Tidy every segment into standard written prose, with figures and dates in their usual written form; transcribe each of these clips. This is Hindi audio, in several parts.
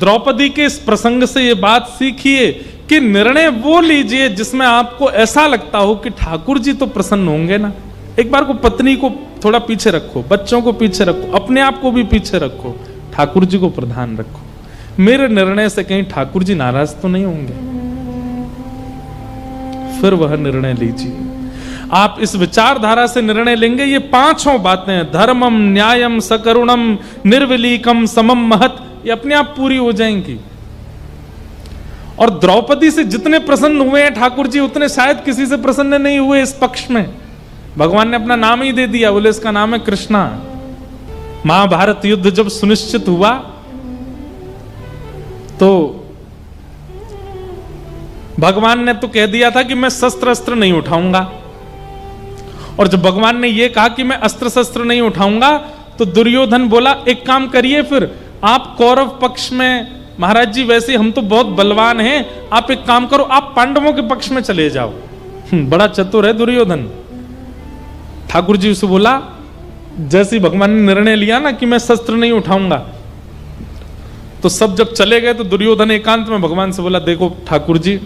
द्रौपदी के इस प्रसंग से ये बात सीखिए कि निर्णय वो लीजिए जिसमें आपको ऐसा लगता हो कि ठाकुर जी तो प्रसन्न होंगे ना। एक बार को पत्नी को थोड़ा पीछे रखो, बच्चों को पीछे रखो, अपने आप को भी पीछे रखो, ठाकुर जी को प्रधान रखो। मेरे निर्णय से कहीं ठाकुर जी नाराज तो नहीं होंगे, फिर वह निर्णय लीजिए। आप इस विचारधारा से निर्णय लेंगे, ये पांचों बातें धर्मम न्यायम सकरुणम निर्विलीकम समम महत, ये अपने आप पूरी हो जाएंगी। और द्रौपदी से जितने प्रसन्न हुए हैं ठाकुर जी, उतने शायद किसी से प्रसन्न नहीं हुए इस पक्ष में। भगवान ने अपना नाम ही दे दिया, बोले इसका नाम है कृष्णा। महाभारत युद्ध जब सुनिश्चित हुआ तो भगवान ने तो कह दिया था कि मैं शस्त्र अस्त्र नहीं उठाऊंगा, और जब भगवान ने यह कहा कि मैं अस्त्र शस्त्र नहीं उठाऊंगा तो दुर्योधन बोला एक काम करिए, फिर आप कौरव पक्ष में, महाराज जी वैसे हम तो बहुत बलवान हैं, आप एक काम करो, आप पांडवों के पक्ष में चले जाओ। बड़ा चतुर है दुर्योधन। ठाकुर जी उसे बोला, जैसे भगवान ने निर्णय लिया ना कि मैं शस्त्र नहीं उठाऊंगा, तो सब जब चले गए तो दुर्योधन एकांत में भगवान से बोला, देखो ठाकुर जी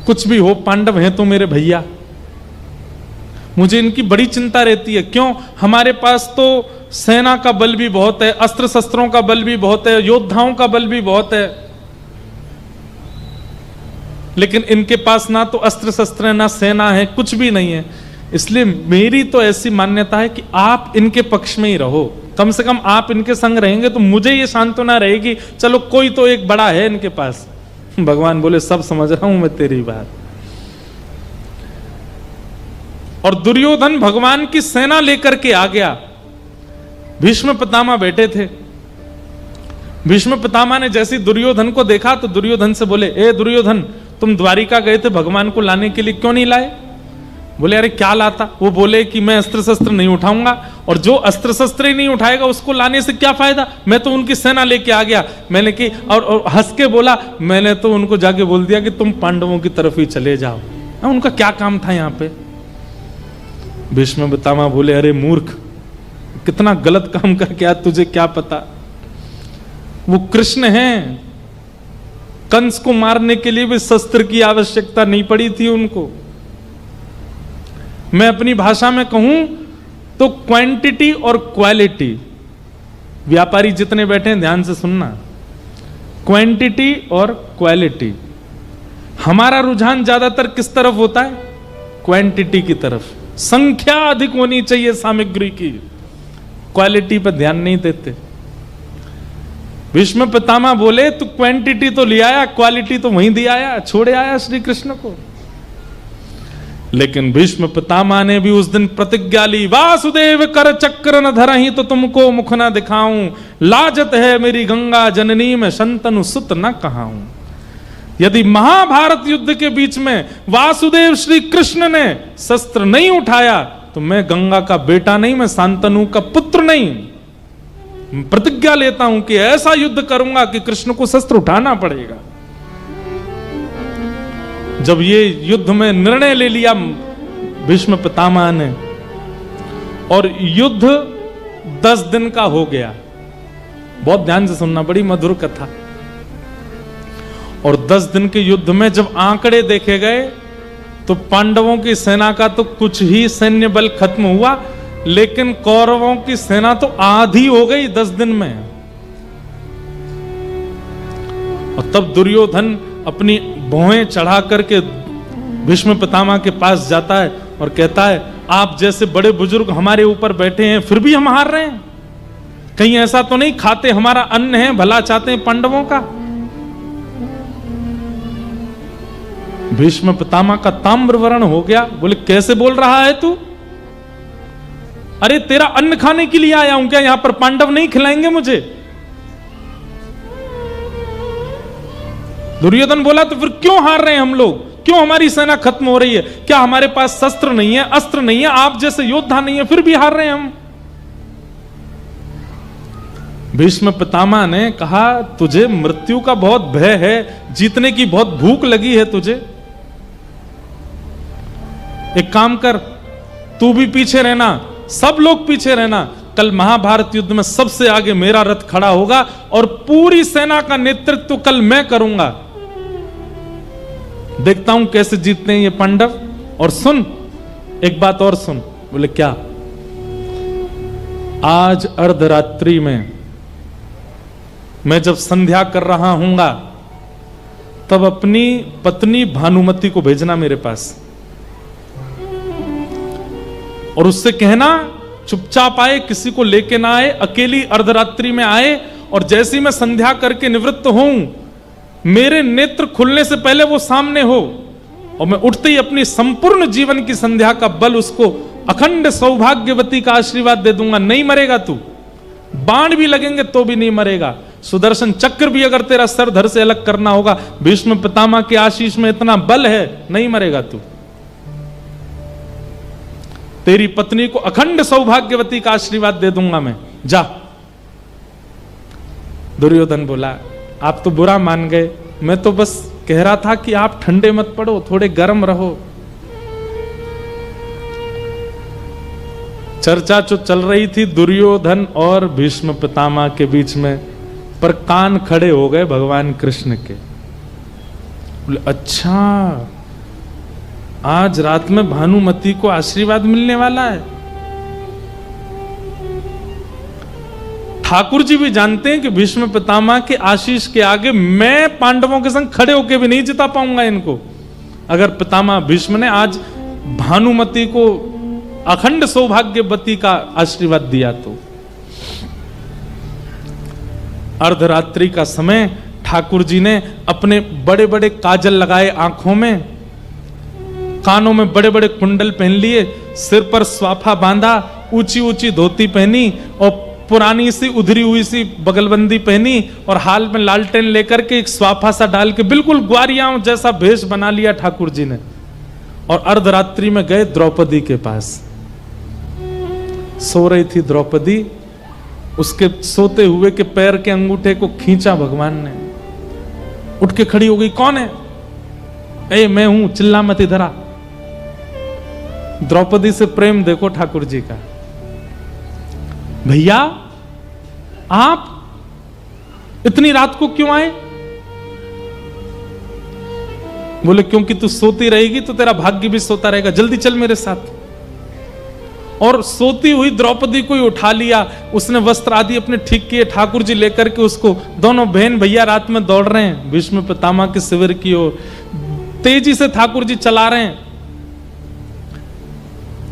कुछ भी हो, पांडव हैं तो मेरे भैया, मुझे इनकी बड़ी चिंता रहती है। क्यों? हमारे पास तो सेना का बल भी बहुत है, अस्त्र शस्त्रों का बल भी बहुत है, योद्धाओं का बल भी बहुत है, लेकिन इनके पास ना तो अस्त्र शस्त्र है, ना सेना है, कुछ भी नहीं है। इसलिए मेरी तो ऐसी मान्यता है कि आप इनके पक्ष में ही रहो, कम से कम आप इनके संग रहेंगे तो मुझे ये सांत्वना रहेगी, चलो कोई तो एक बड़ा है इनके पास। भगवान बोले सब समझ रहा हूं मैं तेरी बात। और दुर्योधन भगवान की सेना लेकर के आ गया। भीष्म पितामह बैठे थे। भीष्म पितामह ने जैसे दुर्योधन को देखा तो दुर्योधन से बोले, ए दुर्योधन, तुम द्वारिका गए थे भगवान को लाने के लिए, क्यों नहीं लाए? बोले अरे क्या लाता? वो बोले कि मैं अस्त्र शस्त्र नहीं उठाऊंगा, और जो अस्त्र शस्त्र ही नहीं उठाएगा उसको लाने से क्या फायदा, मैं तो उनकी सेना लेके आ गया। मैंने कि और हंस के बोला, मैंने तो उनको जाके बोल दिया कि तुम पांडवों की तरफ ही चले जाओ, उनका क्या काम था यहां पे। भीष्म पितामह बोले, अरे मूर्ख, कितना गलत काम करके आया, तुझे क्या पता, वो कृष्ण हैं, कंस को मारने के लिए भी शस्त्र की आवश्यकता नहीं पड़ी थी उनको। मैं अपनी भाषा में कहूं तो क्वांटिटी और क्वालिटी, व्यापारी जितने बैठे हैं ध्यान से सुनना, क्वांटिटी और क्वालिटी। हमारा रुझान ज्यादातर किस तरफ होता है? क्वांटिटी की तरफ, संख्या अधिक होनी चाहिए सामग्री की, क्वालिटी पर ध्यान नहीं देते। भीष्म पितामह बोले तू क्वांटिटी तो ले आया, क्वालिटी तो वहीं दे आया, छोड़े आया श्री कृष्ण को। लेकिन भीष्म पितामह ने भी उस दिन प्रतिज्ञा ली, वासुदेव कर चक्र न धरहि तो तुमको मुख न दिखाऊं, लाजत है मेरी गंगा जननी में शंतनु सुत न कहाऊं। यदि महाभारत युद्ध के बीच में वासुदेव श्री कृष्ण ने शस्त्र नहीं उठाया तो मैं गंगा का बेटा नहीं, मैं शांतनु का पुत्र नहीं। प्रतिज्ञा लेता हूं कि ऐसा युद्ध करूंगा कि कृष्ण को शस्त्र उठाना पड़ेगा। जब ये युद्ध में निर्णय ले लिया भीष्म पितामह ने, और युद्ध 10 दिन का हो गया, बहुत ध्यान से सुनना, बड़ी मधुर कथा। और 10 दिन के युद्ध में जब आंकड़े देखे गए तो पांडवों की सेना का तो कुछ ही सैन्य बल खत्म हुआ, लेकिन कौरवों की सेना तो आधी हो गई 10 दिन में। और तब दुर्योधन अपनी भौहें चढ़ा करके भीष्म पितामह के पास जाता है और कहता है, आप जैसे बड़े बुजुर्ग हमारे ऊपर बैठे हैं फिर भी हम हार रहे हैं, कहीं ऐसा तो नहीं खाते हमारा अन्न है, भला चाहते हैं पांडवों का। भीष्म पितामह का ताम्रवर्ण हो गया, बोले कैसे बोल रहा है तू? अरे तेरा अन्न खाने के लिए आया हूं क्या, यहां पर पांडव नहीं खिलाएंगे मुझे? दुर्योधन बोला तो फिर क्यों हार रहे हैं हम लोग, क्यों हमारी सेना खत्म हो रही है? क्या हमारे पास शस्त्र नहीं है, अस्त्र नहीं है, आप जैसे योद्धा नहीं है, फिर भी हार रहे हैं हम? भीष्म पितामह ने कहा, तुझे मृत्यु का बहुत भय है, जीतने की बहुत भूख लगी है तुझे। एक काम कर, तू भी पीछे रहना, सब लोग पीछे रहना, कल महाभारत युद्ध में सबसे आगे मेरा रथ खड़ा होगा और पूरी सेना का नेतृत्व कल मैं करूंगा। देखता हूं कैसे जीतते हैं ये पांडव। और सुन, एक बात और सुन। बोले क्या? आज अर्धरात्रि में मैं जब संध्या कर रहा हूंगा तब अपनी पत्नी भानुमति को भेजना मेरे पास और उससे कहना चुपचाप आए, किसी को लेके ना आए, अकेली अर्धरात्रि में आए और जैसी मैं संध्या करके निवृत्त हूं मेरे नेत्र खुलने से पहले वो सामने हो और मैं उठते ही अपनी संपूर्ण जीवन की संध्या का बल उसको अखंड सौभाग्यवती का आशीर्वाद दे दूंगा। नहीं मरेगा तू, बाण भी लगेंगे तो भी नहीं मरेगा, सुदर्शन चक्र भी अगर तेरा सर धड़ से अलग करना होगा, भीष्म पितामह के आशीष में इतना बल है, नहीं मरेगा तू। तेरी पत्नी को अखंड सौभाग्यवती का आशीर्वाद दे दूंगा मैं, जा। दुर्योधन बोला आप तो बुरा मान गए, मैं तो बस कह रहा था कि आप ठंडे मत पड़ो, थोड़े गर्म रहो। चर्चा जो चल रही थी दुर्योधन और भीष्म पितामह के बीच में, पर कान खड़े हो गए भगवान कृष्ण के। बोले अच्छा, आज रात में भानुमति को आशीर्वाद मिलने वाला है। ठाकुर जी भी जानते हैं कि भीष्म पितामह के आशीष के आगे मैं पांडवों के संग खड़े होकर भी नहीं जिता पाऊंगा इनको। अगर पितामह भीष्म ने आज भानुमति को अखंड सौभाग्यवती का आशीर्वाद दिया तो। अर्धरात्रि का समय, ठाकुर जी ने अपने बड़े बड़े काजल लगाए आंखों में, कानों में बड़े बड़े कुंडल पहन लिए, सिर पर स्वाफा बांधा, ऊंची ऊंची धोती पहनी और पुरानी सी उधरी हुई सी बगलबंदी पहनी और हाल में लालटेन लेकर के एक स्वाफा सा डाल के बिल्कुल ग्वारियां जैसा भेष बना लिया ठाकुर जी ने। और अर्धरात्रि में गए द्रौपदी के पास। सो रही थी द्रौपदी, उसके सोते हुए के पैर के अंगूठे को खींचा भगवान ने, उठ के खड़ी हो गई। कौन है? ए मैं हूं, चिल्ला मत इधर आ। द्रौपदी से प्रेम देखो ठाकुर जी का। भैया आप इतनी रात को क्यों आए? बोले क्योंकि तू सोती रहेगी तो तेरा भाग्य भी सोता रहेगा, जल्दी चल मेरे साथ। और सोती हुई द्रौपदी को ही उठा लिया, उसने वस्त्र आदि अपने ठीक किए, ठाकुर जी लेकर के उसको, दोनों बहन भैया रात में दौड़ रहे हैं भीष्म पितामह के शिविर की ओर, तेजी से ठाकुर जी चला रहे हैं।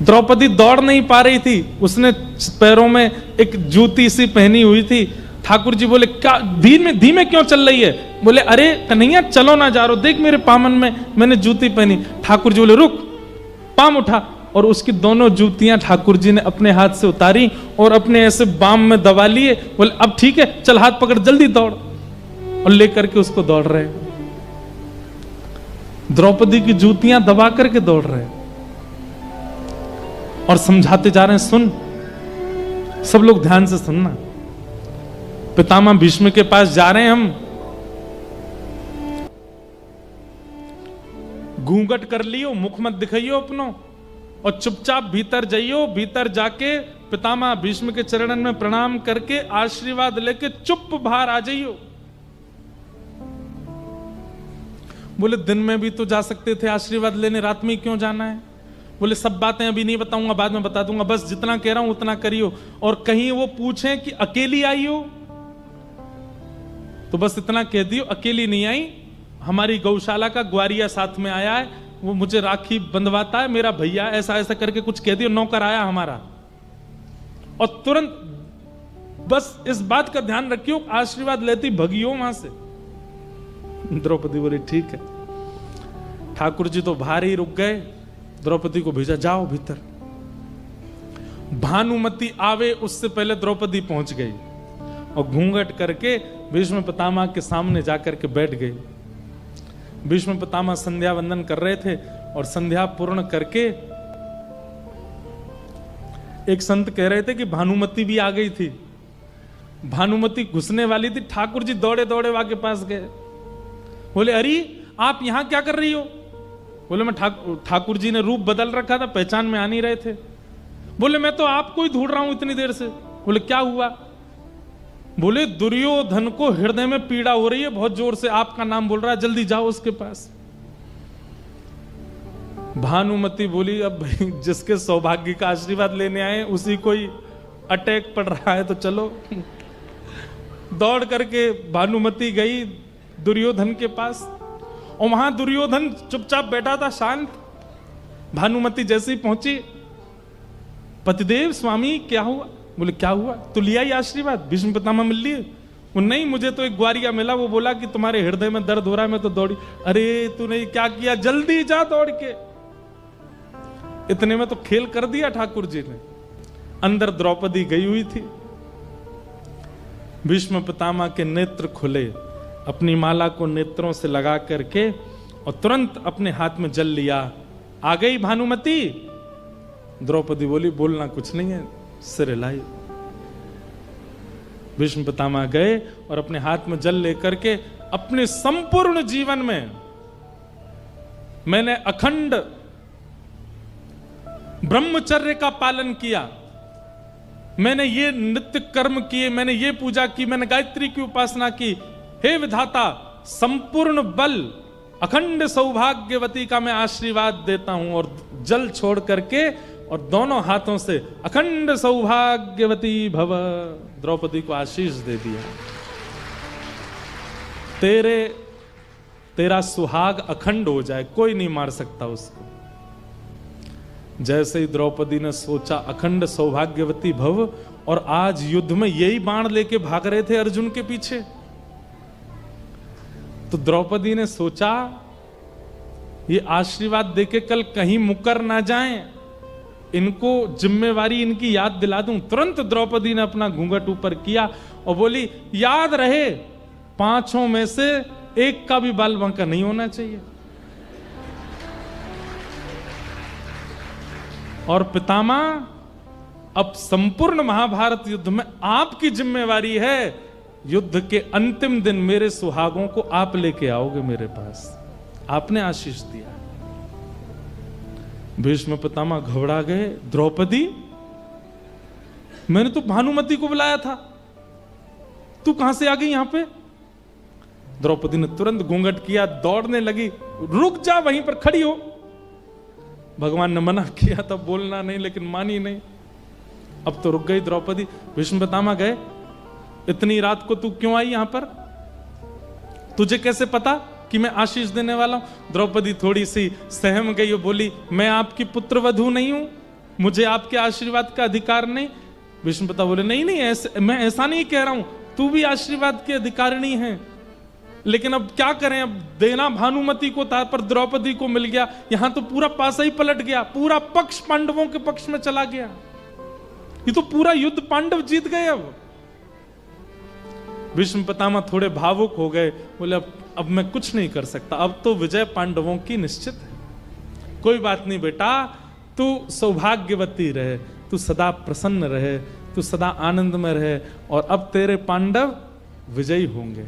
द्रौपदी दौड़ नहीं पा रही थी, उसने पैरों में एक जूती सी पहनी हुई थी। ठाकुर जी बोले क्या धीमे धीमे क्यों चल रही है? बोले अरे कन्हैया चलो ना जा रो, देख मेरे पामन में मैंने जूती पहनी। ठाकुर जी बोले रुक, पाम उठा और उसकी दोनों जूतियां ठाकुर जी ने अपने हाथ से उतारी और अपने ऐसे बाम में दबा लिए। बोले अब ठीक है, चल हाथ पकड़ जल्दी दौड़, और लेकर के उसको दौड़ रहे। द्रौपदी की जूतियां दबा करके दौड़ रहे और समझाते जा रहे हैं। सुन, सब लोग ध्यान से सुनना। पितामह भीष्म के पास जा रहे हैं हम, घूंघट कर लियो, मुख मत दिखाइयो अपनो और चुपचाप भीतर जाइयो। भीतर जाके पितामह भीष्म के चरणन में प्रणाम करके आशीर्वाद लेके चुप बाहर आ जाइयो। बोले दिन में भी तो जा सकते थे आशीर्वाद लेने, रात में क्यों जाना है? बोले सब बातें अभी नहीं बताऊंगा, बाद में बता दूंगा, बस जितना कह रहा हूं उतना करियो। और कहीं वो पूछें कि अकेली आई हो तो बस इतना कह दियो अकेली नहीं आई, हमारी गौशाला का ग्वारिया साथ में आया है, वो मुझे राखी बंधवाता है, मेरा भैया, ऐसा ऐसा करके कुछ कह दियो, नौकर आया हमारा। और तुरंत बस इस बात का ध्यान रखियो, आशीर्वाद लेती भगियो वहां से। द्रौपदी बोली ठीक है। ठाकुर जी तो बाहर ही रुक गए, द्रौपदी को भेजा जाओ भीतर। भानुमति आवे उससे पहले द्रौपदी पहुंच गई और घूंघट करके भीष्म पितामह के सामने जाकर के बैठ गई। भीष्म पितामह संध्या वंदन कर रहे थे और संध्या पूर्ण करके एक संत कह रहे थे कि भानुमति भी आ गई थी। भानुमति घुसने वाली थी, ठाकुर जी दौड़े दौड़े वहां के पास गए। बोले अरे आप यहां क्या कर रही हो? बोले मैं ठाकुर जी ने रूप बदल रखा था, पहचान में आ नहीं रहे थे। बोले मैं तो आपको ही ढूंढ रहा हूं इतनी देर से। बोले क्या हुआ? बोले दुर्योधन को हृदय में पीड़ा हो रही है, बहुत जोर से आपका नाम बोल रहा है, जल्दी जाओ उसके पास। भानुमति बोली अब भाई जिसके सौभाग्य का आशीर्वाद लेने आए उसी को ही अटैक पड़ रहा है तो चलो। दौड़ करके भानुमति गई दुर्योधन के पास, और वहां दुर्योधन चुपचाप बैठा था, शांत। भानुमति जैसे ही पहुंची, पतिदेव स्वामी क्या हुआ? बोले क्या हुआ? तो लिया ही आशीर्वाद, भीष्म पितामह मिल लिए? वो नहीं, मुझे तो एक ग्वारिया मिला, वो बोला कि तुम्हारे हृदय में दर्द हो रहा है, मैं तो दौड़ी। अरे तूने क्या किया? जल्दी जा दौड़ के। इतने में तो खेल कर दिया ठाकुर जी ने। अंदर द्रौपदी गई हुई थी, भीष्म पितामह के नेत्र खुले, अपनी माला को नेत्रों से लगा करके और तुरंत अपने हाथ में जल लिया। आ गई भानुमति? द्रौपदी बोली बोलना कुछ नहीं है, सिर हिलाई। भीष्म पितामह गए और अपने हाथ में जल लेकर के अपने संपूर्ण जीवन में मैंने अखंड ब्रह्मचर्य का पालन किया, मैंने ये नित्य कर्म किए, मैंने ये पूजा की, मैंने गायत्री की उपासना की। हे विधाता, संपूर्ण बल अखंड सौभाग्यवती का मैं आशीर्वाद देता हूं। और जल छोड़ करके और दोनों हाथों से अखंड सौभाग्यवती भव, द्रौपदी को आशीष दे दिया। तेरा सुहाग अखंड हो जाए, कोई नहीं मार सकता उसको। जैसे ही द्रौपदी ने सोचा अखंड सौभाग्यवती भव, और आज युद्ध में यही बाण लेके भाग रहे थे अर्जुन के पीछे, तो द्रौपदी ने सोचा ये आशीर्वाद देके कल कहीं मुकर ना जाएं, इनको जिम्मेवारी इनकी याद दिला दूं। तुरंत द्रौपदी ने अपना घूंघट ऊपर किया और बोली याद रहे, पांचों में से एक का भी बाल बांका नहीं होना चाहिए। और पितामह, अब संपूर्ण महाभारत युद्ध में आपकी जिम्मेवारी है, युद्ध के अंतिम दिन मेरे सुहागों को आप लेके आओगे मेरे पास। आपने आशीष दिया। भीष्म पितामह घबरा गए। द्रौपदी, मैंने तो भानुमति को बुलाया था, तू कहां से आ गई यहां पे? द्रौपदी ने तुरंत घूंघट किया, दौड़ने लगी। रुक जा, वहीं पर खड़ी हो। भगवान ने मना किया तब बोलना नहीं, लेकिन मानी नहीं। अब तो रुक गई द्रौपदी। भीष्म पितामह गए, इतनी रात को तू क्यों आई यहां पर? तुझे कैसे पता कि मैं आशीष देने वाला हूं? द्रौपदी थोड़ी सी सहम गई और बोली मैं आपकी पुत्रवधू नहीं हूं, मुझे आपके आशीर्वाद का अधिकार नहीं। भीष्म पिता बोले नहीं नहीं, मैं ऐसा नहीं कह रहा हूं, तू भी आशीर्वाद की अधिकारिणी है, लेकिन अब क्या करें, अब देना भानुमति को था पर द्रौपदी को मिल गया। यहां तो पूरा पासा ही पलट गया, पूरा पक्ष पांडवों के पक्ष में चला गया। ये तो पूरा युद्ध पांडव जीत गए। अब भीष्म पितामह थोड़े भावुक हो गए, बोले अब मैं कुछ नहीं कर सकता, अब तो विजय पांडवों की निश्चित है। कोई बात नहीं बेटा, तू सौभाग्यवती रहे, तू सदा प्रसन्न रहे, तू सदा आनंद में रहे, और अब तेरे पांडव विजयी होंगे।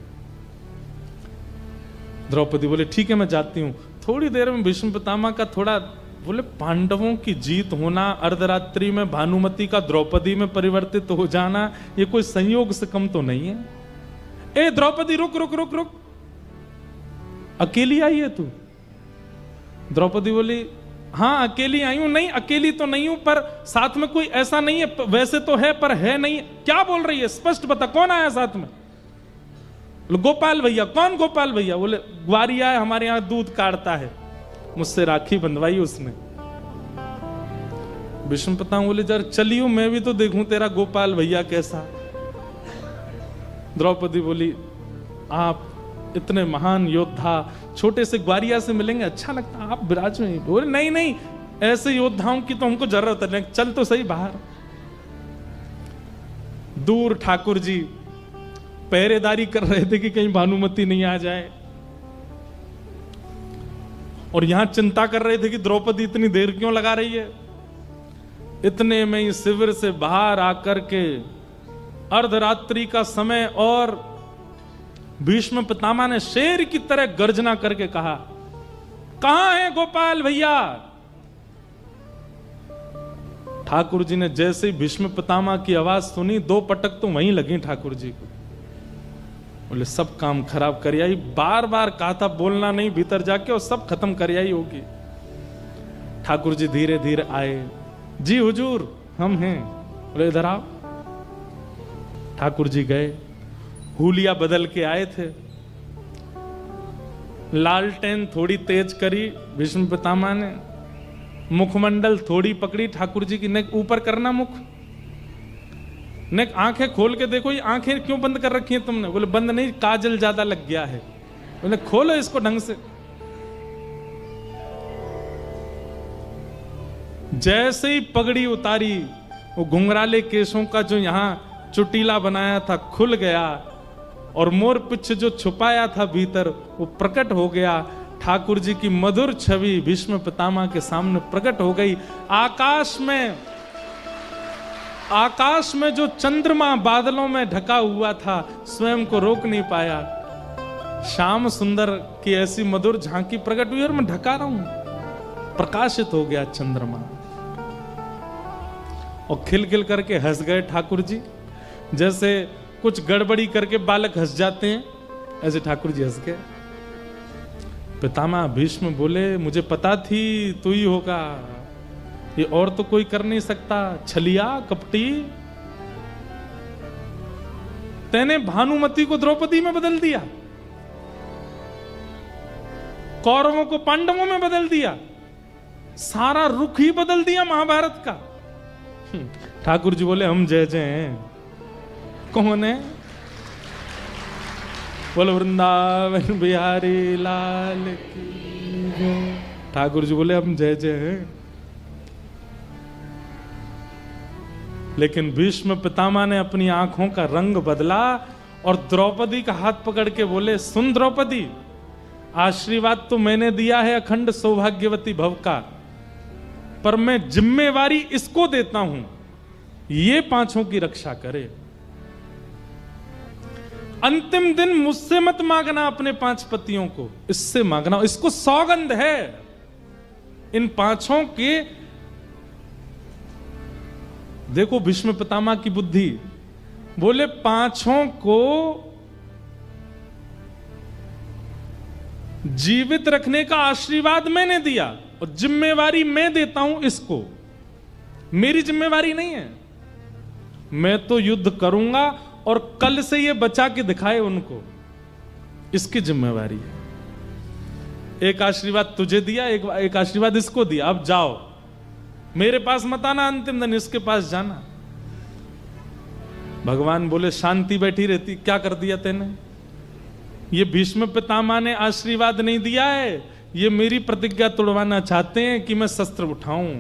द्रौपदी बोले ठीक है मैं जाती हूं। थोड़ी देर में भीष्म पितामह का थोड़ा, बोले पांडवों की जीत होना, अर्धरात्रि में भानुमति का द्रौपदी में परिवर्तित हो जाना, ये कोई संयोग से कम तो नहीं है। ए द्रौपदी रुक रुक रुक रुक, अकेली आई है तू? द्रौपदी बोली हाँ अकेली आई हूं। नहीं अकेली तो नहीं हूं, पर साथ में कोई ऐसा नहीं है, वैसे तो है पर है नहीं। क्या बोल रही है, स्पष्ट बता, कौन आया साथ में? गोपाल भैया। कौन गोपाल भैया? बोले ग्वारिया है, हमारे यहां दूध काटता है, मुझसे राखी बंधवाई उसने। भीष्म पितामह बोले जरा चलियो, मैं भी तो देखूं तेरा गोपाल भैया कैसा। द्रौपदी बोली आप इतने महान योद्धा छोटे से ग्वारिया से मिलेंगे, अच्छा लगता, आप विराज में। बोले नहीं नहीं, ऐसे योद्धाओं की तो हमको जरूरत है, चल तो सही बाहर। दूर ठाकुर जी पहरेदारी कर रहे थे कि कहीं भानुमति नहीं आ जाए, और यहां चिंता कर रहे थे कि द्रौपदी इतनी देर क्यों लगा रही है। इतने में ही शिविर से बाहर आकर के अर्धरात्रि का समय, और भीष्म पितामह ने शेर की तरह गर्जना करके कहा कहां है गोपाल भैया? ठाकुर जी ने जैसे ही भीष्म पितामह की आवाज सुनी, 2 पटक तो वहीं लगी ठाकुर जी को। बोले सब काम खराब कर आई, बार बार कहा था बोलना नहीं भीतर जाके, और सब खत्म कर आई होगी। ठाकुर जी धीरे धीरे आए। जी हुजूर हम हैं। बोले इधर आओ। ठाकुर जी गए, हुलिया बदल के आए थे, लालटेन थोड़ी तेज करी भीष्म पितामह ने, मुखमंडल थोड़ी पकड़ी ठाकुर जी की, नेक ऊपर करना मुख, नेक आंखें खोल के देखो, ये आंखें क्यों बंद कर रखी हैं तुमने? बोले बंद नहीं, काजल ज्यादा लग गया है। बोले खोलो इसको ढंग से। जैसे ही पगड़ी उतारी, वो घुंघराले केशों का जो यहां चुटीला बनाया था खुल गया, और मोर पिछ जो छुपाया था भीतर वो प्रकट हो गया। ठाकुर जी की मधुर छवि भीष्म पितामह के सामने प्रकट हो गई। आकाश में जो चंद्रमा बादलों में ढका हुआ था, स्वयं को रोक नहीं पाया। श्याम सुंदर की ऐसी मधुर झांकी प्रकट हुई और मैं ढका रहा हूं। प्रकाशित हो गया चंद्रमा, और खिलखिल करके हंस गए ठाकुर जी। जैसे कुछ गड़बड़ी करके बालक हंस जाते हैं, ऐसे ठाकुर जी हंस गए। पितामह भीष्म बोले मुझे पता थी तू ही होगा, ये और तो कोई कर नहीं सकता। छलिया कपटी, तेने भानुमति को द्रौपदी में बदल दिया, कौरवों को पांडवों में बदल दिया, सारा रुख ही बदल दिया महाभारत का। ठाकुर जी बोले हम जय जय हैं। कौन है? बोलो वृंदावन बिहारी लाल की जय। ठाकुर जी बोले हम जय जय हैं। लेकिन भीष्म पितामह ने अपनी आंखों का रंग बदला और द्रौपदी का हाथ पकड़ के बोले सुन द्रौपदी, आशीर्वाद तो मैंने दिया है अखंड सौभाग्यवती भव का, पर मैं जिम्मेवारी इसको देता हूं, ये 5 की रक्षा करे। अंतिम दिन मुझसे मत मांगना अपने 5 पतियों को, इससे मांगना, इसको सौगंध है इन 5 के। देखो भीष्म पितामह की बुद्धि, बोले 5 को जीवित रखने का आशीर्वाद मैंने दिया और जिम्मेवारी मैं देता हूं इसको, मेरी जिम्मेवारी नहीं है। मैं तो युद्ध करूंगा और कल से ये बचा के दिखाए उनको, इसकी जिम्मेवारी है। एक आशीर्वाद तुझे दिया, एक आशीर्वाद इसको दिया, अब जाओ, मेरे पास मत आना, अंतिम दिन इसके पास जाना। भगवान बोले शांति बैठी रहती, क्या कर दिया तेने? ये भीष्म पितामह ने आशीर्वाद नहीं दिया है, ये मेरी प्रतिज्ञा तोड़वाना चाहते हैं कि मैं शस्त्र उठाऊं,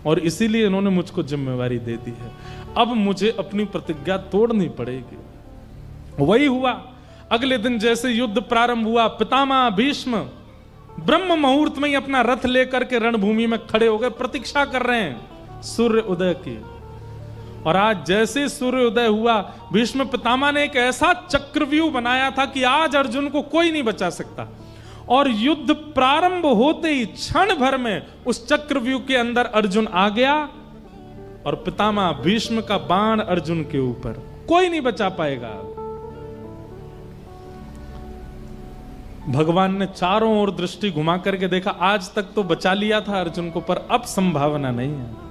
और इसीलिए इन्होंने मुझको जिम्मेवारी दे दी है। अब मुझे अपनी प्रतिज्ञा तोड़नी पड़ेगी। वही हुआ। अगले दिन जैसे युद्ध प्रारंभ हुआ, पितामह भीष्म ब्रह्म मुहूर्त में ही अपना रथ लेकर के रणभूमि में खड़े हो गए, प्रतीक्षा कर रहे हैं सूर्य उदय की। और आज जैसे सूर्य उदय हुआ, भीष्म पितामह ने एक ऐसा चक्रव्यूह बनाया था कि आज अर्जुन को कोई नहीं बचा सकता, और युद्ध प्रारंभ होते ही क्षण भर में उस चक्रव्यूह के अंदर अर्जुन आ गया, और पितामह भीष्म का बाण अर्जुन के ऊपर, कोई नहीं बचा पाएगा। भगवान ने चारों ओर दृष्टि घुमा करके देखा, आज तक तो बचा लिया था अर्जुन को, पर अब संभावना नहीं है।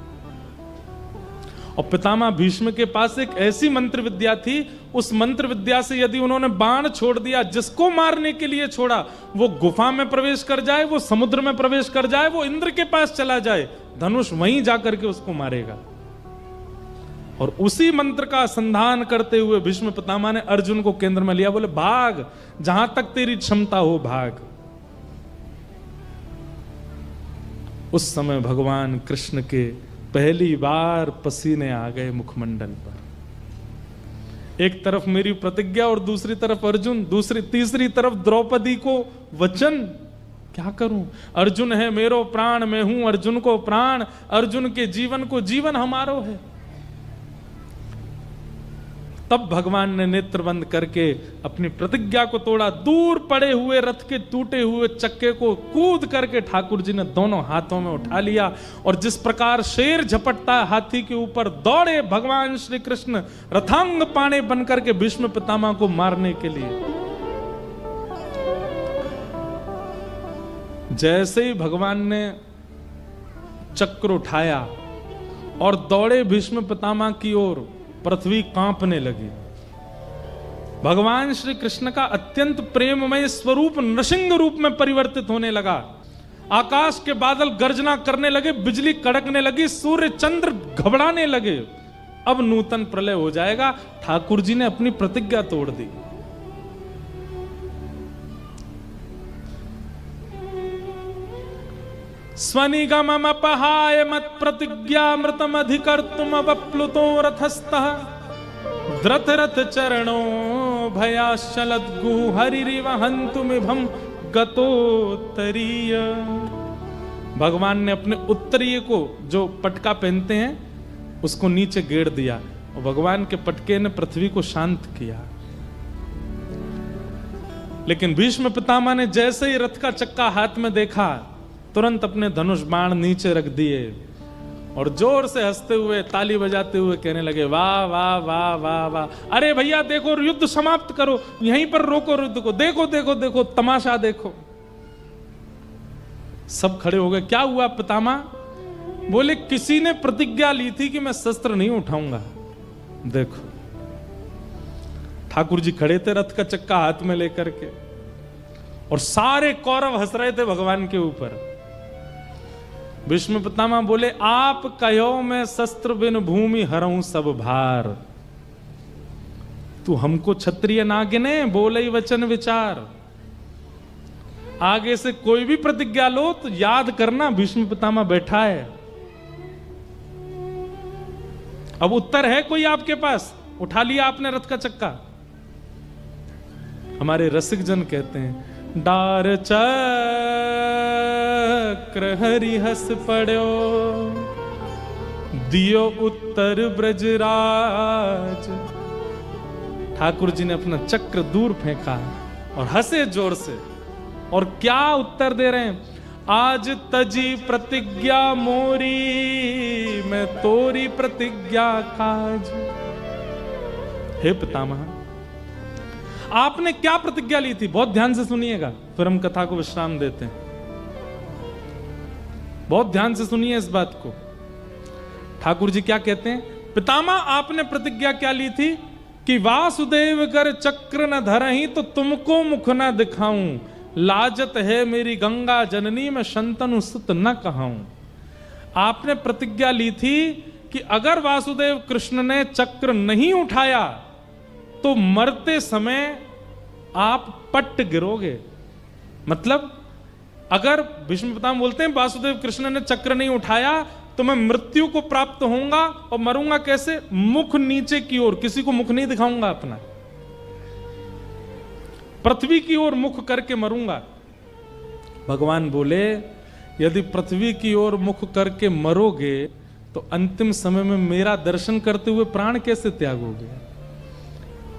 और पितामह भीष्म के पास एक ऐसी मंत्र विद्या थी, उस मंत्र विद्या से यदि उन्होंने बाण छोड़ दिया, जिसको मारने के लिए छोड़ा, वो गुफा में प्रवेश कर जाए, वो समुद्र में प्रवेश कर जाए, वो इंद्र के पास चला जाए, धनुष वहीं जाकर के उसको मारेगा। और उसी मंत्र का संधान करते हुए भीष्म पितामह ने अर्जुन को केंद्र में लिया, बोले भाग, जहां तक तेरी क्षमता हो भाग। उस समय भगवान कृष्ण के पहली बार पसीने आ गए मुखमंडल पर। एक तरफ मेरी प्रतिज्ञा और दूसरी तरफ अर्जुन, तीसरी तरफ द्रौपदी को वचन। क्या करूं? अर्जुन है मेरो प्राण, मैं हूं अर्जुन को प्राण, अर्जुन के जीवन को जीवन हमारो है। तब भगवान ने नेत्र बंद करके अपनी प्रतिज्ञा को तोड़ा। दूर पड़े हुए रथ के टूटे हुए चक्के को कूद करके ठाकुर जी ने दोनों हाथों में उठा लिया, और जिस प्रकार शेर झपटता है हाथी के ऊपर, दौड़े भगवान श्री कृष्ण रथांग पाणे बनकर के भीष्म पितामह को मारने के लिए। जैसे ही भगवान ने चक्र उठाया और दौड़े भीष्म पितामह की ओर, पृथ्वी कांपने लगी। भगवान श्री कृष्ण का अत्यंत प्रेममय स्वरूप नृसिंह रूप में परिवर्तित होने लगा। आकाश के बादल गर्जना करने लगे, बिजली कड़कने लगी, सूर्य चंद्र घबराने लगे। अब नूतन प्रलय हो जाएगा। ठाकुर जी ने अपनी प्रतिज्ञा तोड़ दी। स्वनिगममपहाय मत प्रतिज्ञामृतम अधिकर्तुम वप्लुतो रथस्थः द्रथ रथ चरणो भयाश्चलद्गु हरिरिवहन्तुमिभं गतोत्तरीय। भगवान ने अपने उत्तरीय को, जो पटका पहनते हैं, उसको नीचे गेड़ दिया, और भगवान के पटके ने पृथ्वी को शांत किया। लेकिन भीष्म पितामह ने जैसे ही रथ का चक्का हाथ में देखा, तुरंत अपने धनुष बाण नीचे रख दिए और जोर से हंसते हुए, ताली बजाते हुए कहने लगे, वाह वाह वाह वाह वाह, अरे भैया देखो, युद्ध समाप्त करो, यहीं पर रोको युद्ध को, देखो देखो देखो तमाशा देखो। सब खड़े हो गए। क्या हुआ पितामह? बोले, किसी ने प्रतिज्ञा ली थी कि मैं शस्त्र नहीं उठाऊंगा। देखो, ठाकुर जी खड़े थे रथ का चक्का हाथ में लेकर के, और सारे कौरव हंस रहे थे भगवान के ऊपर। भीष्म पितामह बोले, आप कहो मैं शस्त्र बिन भूमि हरऊं सब भार। तू हमको क्षत्रिय ना गिने, बोले वचन विचार। आगे से कोई भी प्रतिज्ञा लो तो याद करना भीष्म पितामह बैठा है। अब उत्तर है कोई आपके पास? उठा लिया आपने रथ का चक्का। हमारे रसिक जन कहते हैं, डार चक्र हरि हस पड़ो, दियो उत्तर ब्रजराज। ठाकुर जी ने अपना चक्र दूर फेंका और हंसे जोर से, और क्या उत्तर दे रहे हैं, आज तजी प्रतिज्ञा मोरी, मैं तोरी प्रतिज्ञा काज। हे पितामह, आपने क्या प्रतिज्ञा ली थी? बहुत ध्यान से सुनिएगा, फिर हम कथा को विश्राम देते हैं। बहुत ध्यान से सुनिए इस बात को। ठाकुर जी क्या कहते हैं? पितामह, आपने प्रतिज्ञा क्या ली थी कि वासुदेव कर चक्र न धरहीं तो तुमको मुख न दिखाऊं, लाजत है मेरी गंगा जननी, मैं शंतनु सुत न कहाऊं। आपने प्रतिज्ञा ली थी कि अगर वासुदेव कृष्ण ने चक्र नहीं उठाया तो मरते समय आप पट्ट गिरोगे। मतलब अगर भीष्म पितामह बोलते हैं वासुदेव कृष्ण ने चक्र नहीं उठाया तो मैं मृत्यु को प्राप्त होऊंगा, और मरूंगा कैसे? मुख नीचे की ओर, किसी को मुख नहीं दिखाऊंगा अपना, पृथ्वी की ओर मुख करके मरूंगा। भगवान बोले, यदि पृथ्वी की ओर मुख करके मरोगे तो अंतिम समय में मेरा दर्शन करते हुए प्राण कैसे त्यागोगे?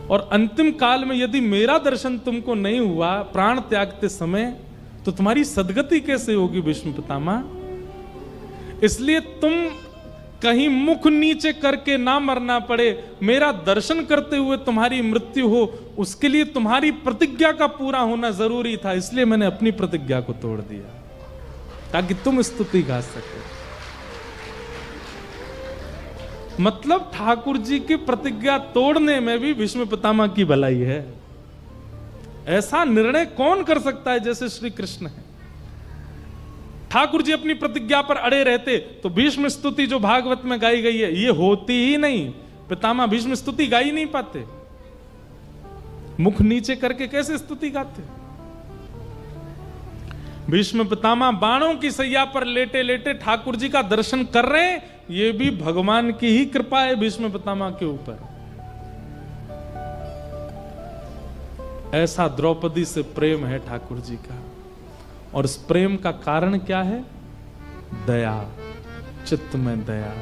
और अंतिम काल में यदि मेरा दर्शन तुमको नहीं हुआ प्राण त्यागते समय, तो तुम्हारी सदगति कैसे होगी भीष्म पितामह? इसलिए तुम कहीं मुख नीचे करके ना मरना पड़े, मेरा दर्शन करते हुए तुम्हारी मृत्यु हो, उसके लिए तुम्हारी प्रतिज्ञा का पूरा होना जरूरी था। इसलिए मैंने अपनी प्रतिज्ञा को तोड़ दिया ताकि तुम स्तुति गा सके। मतलब ठाकुर जी की प्रतिज्ञा तोड़ने में भी भीष्म पितामह की भलाई है। ऐसा निर्णय कौन कर सकता है जैसे श्री कृष्ण है। ठाकुर जी अपनी प्रतिज्ञा पर अड़े रहते तो भीष्म स्तुति जो भागवत में गाई गई है ये होती ही नहीं। पितामह भीष्म स्तुति गा ही नहीं पाते, मुख नीचे करके कैसे स्तुति गाते। भीष्म पितामह बाणों की सैया पर लेटे लेटे ठाकुर जी का दर्शन कर रहे हैं, ये भी भगवान की ही कृपा है भीष्म पितामह के ऊपर। ऐसा द्रौपदी से प्रेम है ठाकुर जी का, और इस प्रेम का कारण क्या है? दया, चित्त में दया।